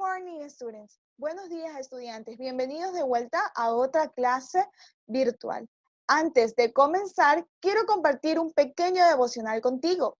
morning, students. Buenos días, estudiantes. Bienvenidos de vuelta a otra clase virtual. Antes de comenzar, quiero compartir un pequeño devocional contigo.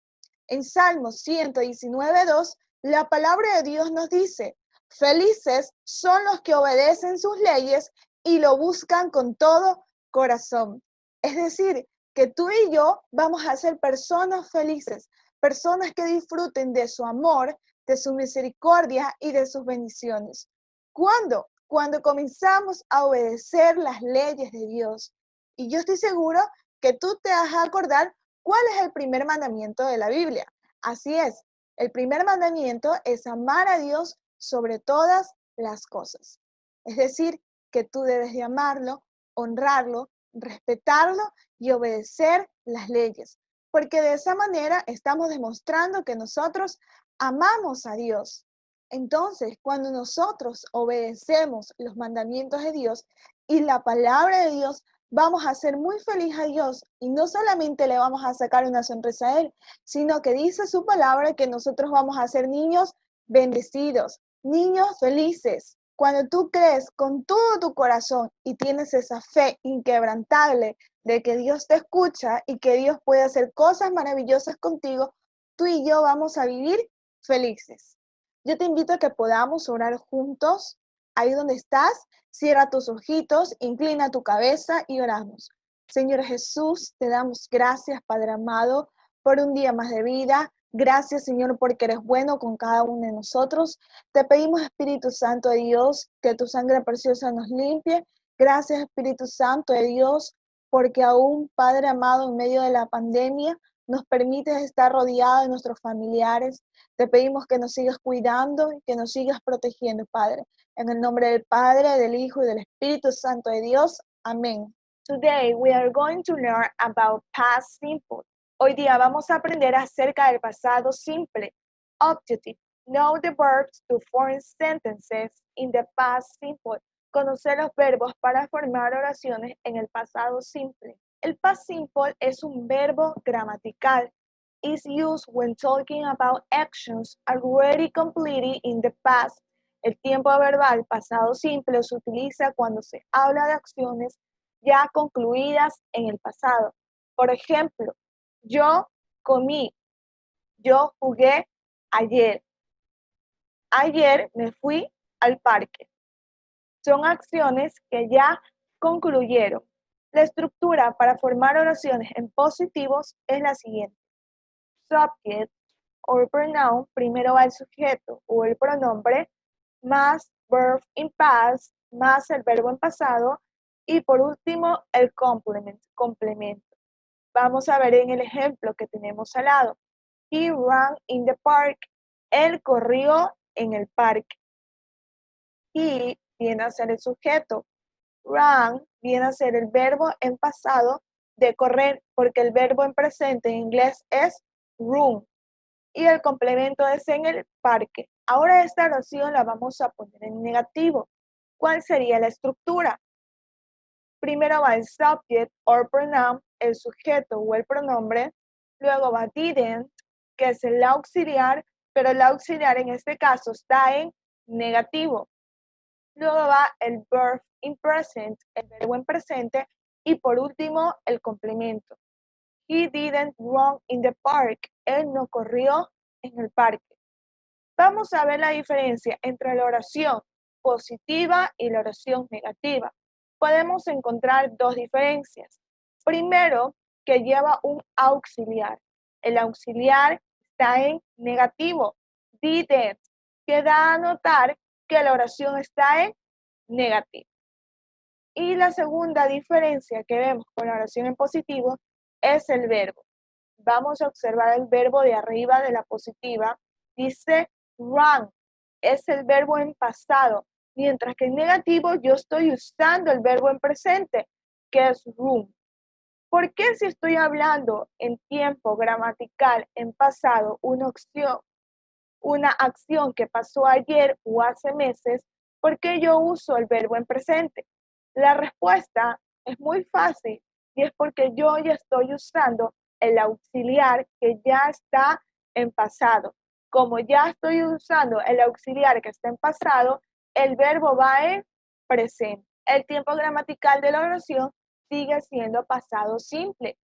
En Salmos 119:2, la palabra de Dios nos dice: felices son los que obedecen sus leyes y lo buscan con todo corazón. Es decir, que tú y yo vamos a ser personas felices, personas que disfruten de su amor, de su misericordia y de sus bendiciones. ¿Cuándo? Cuando comenzamos a obedecer las leyes de Dios. Y yo estoy seguro que tú te vas a acordar cuál es el primer mandamiento de la Biblia. Así es, el primer mandamiento es amar a Dios sobre todas las cosas. Es decir, que tú debes de amarlo, honrarlo, respetarlo y obedecer las leyes. Porque de esa manera estamos demostrando que nosotros amamos a Dios. Entonces, cuando nosotros obedecemos los mandamientos de Dios y la palabra de Dios, vamos a hacer muy feliz a Dios y no solamente le vamos a sacar una sonrisa a Él, sino que dice su palabra que nosotros vamos a ser niños bendecidos, niños felices. Cuando tú crees con todo tu corazón y tienes esa fe inquebrantable de que Dios te escucha y que Dios puede hacer cosas maravillosas contigo, tú y yo vamos a vivir felices. Yo te invito a que podamos orar juntos. Ahí donde estás, cierra tus ojitos, inclina tu cabeza y oramos. Señor Jesús, te damos gracias, Padre amado, por un día más de vida. Gracias, Señor, porque eres bueno con cada uno de nosotros. Te pedimos, Espíritu Santo de Dios, que tu sangre preciosa nos limpie. Gracias, Espíritu Santo de Dios, porque aún, Padre amado, en medio de la pandemia, nos permites estar rodeados de nuestros familiares. Te pedimos que nos sigas cuidando y que nos sigas protegiendo, Padre. En el nombre del Padre, del Hijo y del Espíritu Santo de Dios. Amén. Today we are going to learn about past simple. Hoy día vamos a aprender acerca del pasado simple. Objective. Know the verbs to form sentences in the past simple. Conocer los verbos para formar oraciones en el pasado simple. El past simple es un verbo gramatical. Is used when talking about actions already completed in the past. El tiempo verbal pasado simple se utiliza cuando se habla de acciones ya concluidas en el pasado. Por ejemplo, yo comí, yo jugué ayer. Ayer me fui al parque. Son acciones que ya concluyeron. La estructura para formar oraciones en positivos es la siguiente. Subject o pronoun, primero va el sujeto o el pronombre, más verb in past, más el verbo en pasado, y por último el complemento. Vamos a ver en el ejemplo que tenemos al lado. He ran in the park. Él corrió en el parque. He viene a ser el sujeto. Run viene a ser el verbo en pasado de correr, porque el verbo en presente en inglés es run. Y el complemento es en el parque. Ahora esta oración la vamos a poner en negativo. ¿Cuál sería la estructura? Primero va el subject or pronoun, el sujeto o el pronombre. Luego va didn't, que es el auxiliar, pero el auxiliar en este caso está en negativo. Luego va el verb in present, el verbo en presente. Y por último, el complemento. He didn't run in the park. Él no corrió en el parque. Vamos a ver la diferencia entre la oración positiva y la oración negativa. Podemos encontrar dos diferencias. Primero, que lleva un auxiliar. El auxiliar está en negativo. Didn't, que da a notar que la oración está en negativo. Y la segunda diferencia que vemos con la oración en positivo es el verbo. Vamos a observar el verbo de arriba de la positiva. Dice run, es el verbo en pasado, mientras que en negativo yo estoy usando el verbo en presente, que es run. ¿Por qué si estoy hablando en tiempo gramatical en pasado una acción que pasó ayer o hace meses, por qué yo uso el verbo en presente? La respuesta es muy fácil y es porque yo ya estoy usando el auxiliar que ya está en pasado. Como ya estoy usando el auxiliar que está en pasado, el verbo va en presente. El tiempo gramatical de la oración sigue siendo pasado simple.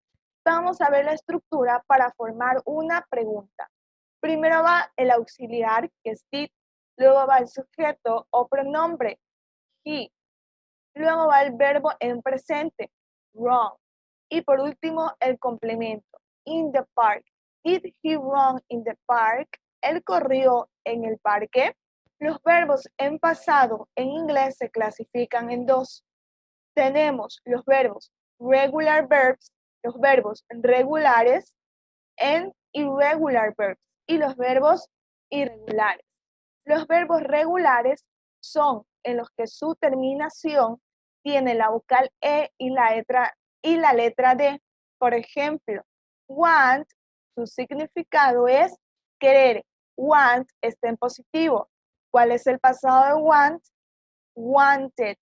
Vamos a ver la estructura para formar una pregunta. Primero va el auxiliar, que es did, luego va el sujeto o pronombre, he, luego va el verbo en presente, run, y por último el complemento, in the park. Did he run in the park? Él corrió en el parque. Los verbos en pasado en inglés se clasifican en dos. Tenemos los verbos regular verbs, los verbos regulares, and irregular verbs, y los verbos irregulares. Los verbos regulares son en los que su terminación tiene la vocal E y la letra D. Por ejemplo, want, su significado es querer. Want está en positivo. ¿Cuál es el pasado de want? Wanted.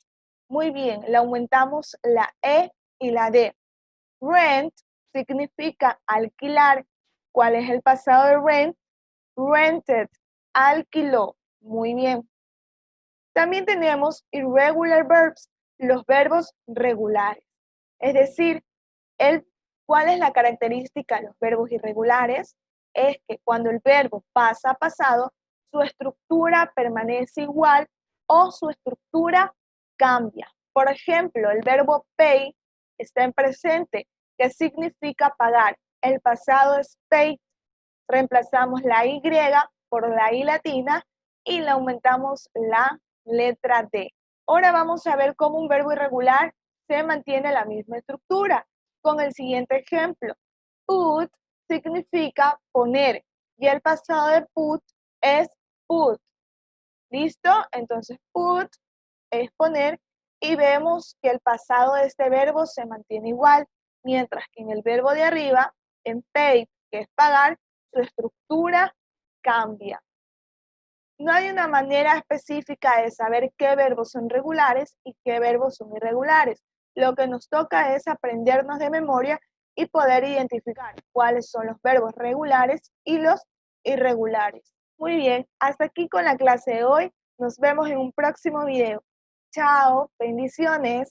Muy bien, le aumentamos la E y la D. Rent significa alquilar. ¿Cuál es el pasado de rent? Rented, alquiló. Muy bien. También tenemos irregular verbs, los verbos regulares. Es decir, ¿cuál es la característica de los verbos irregulares? Es que cuando el verbo pasa a pasado, su estructura permanece igual o su estructura cambia. Por ejemplo, el verbo pay está en presente, que significa pagar. El pasado es paid. Reemplazamos la Y por la I latina y le aumentamos la letra D. Ahora vamos a ver cómo un verbo irregular se mantiene la misma estructura. Con el siguiente ejemplo, put significa poner y el pasado de put es put. ¿Listo? Entonces put es poner y vemos que el pasado de este verbo se mantiene igual, mientras que en el verbo de arriba, en pay, que es pagar, su estructura cambia. No hay una manera específica de saber qué verbos son regulares y qué verbos son irregulares. Lo que nos toca es aprendernos de memoria y poder identificar cuáles son los verbos regulares y los irregulares. Muy bien, hasta aquí con la clase de hoy. Nos vemos en un próximo video. Chao, bendiciones.